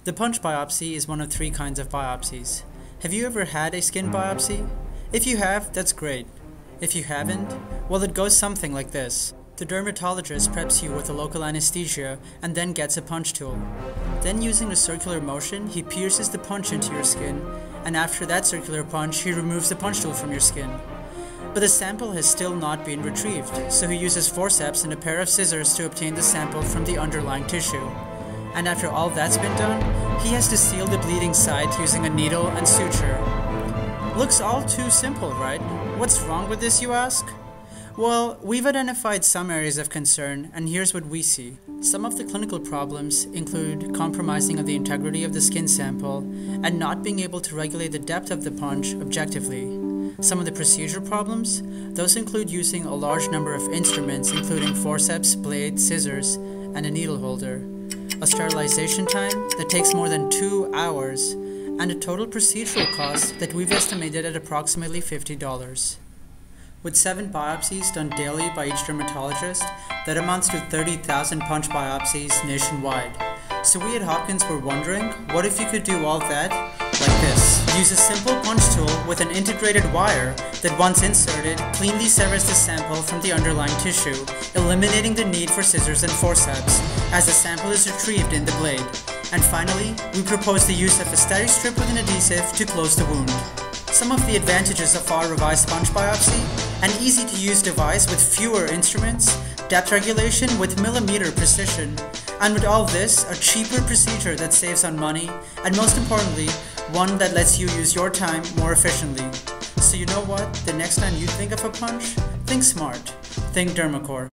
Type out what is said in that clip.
The punch biopsy is one of 3 kinds of biopsies. Have you ever had a skin biopsy? If you have, that's great. If you haven't, well, it goes something like this. The dermatologist preps you with a local anesthesia and then gets a punch tool. Then, using a circular motion, he pierces the punch into your skin, and after that circular punch, he removes the punch tool from your skin. But the sample has still not been retrieved, so he uses forceps and a pair of scissors to obtain the sample from the underlying tissue. And after all that's been done, he has to seal the bleeding site using a needle and suture. Looks all too simple, right? What's wrong with this, you ask? Well, we've identified some areas of concern, and here's what we see. Some of the clinical problems include compromising of the integrity of the skin sample and not being able to regulate the depth of the punch objectively. Some of the procedure problems, those include using a large number of instruments including forceps, blade, scissors, and a needle holder. A sterilization time that takes more than 2 hours, and a total procedural cost that we've estimated at approximately $50. With 7 biopsies done daily by each dermatologist, that amounts to 30,000 punch biopsies nationwide. So we at Hopkins were wondering, what if you could do all that like this? Use a simple punch tool with an integrated wire that, once inserted, cleanly severs the sample from the underlying tissue, eliminating the need for scissors and forceps as the sample is retrieved in the blade. And finally, we propose the use of a steri strip with an adhesive to close the wound. Some of the advantages of our revised punch biopsy: an easy-to-use device with fewer instruments, depth regulation with millimeter precision, and with all this, a cheaper procedure that saves on money, and most importantly, one that lets you use your time more efficiently. So you know what? The next time you think of a punch, think smart. Think Dermacore.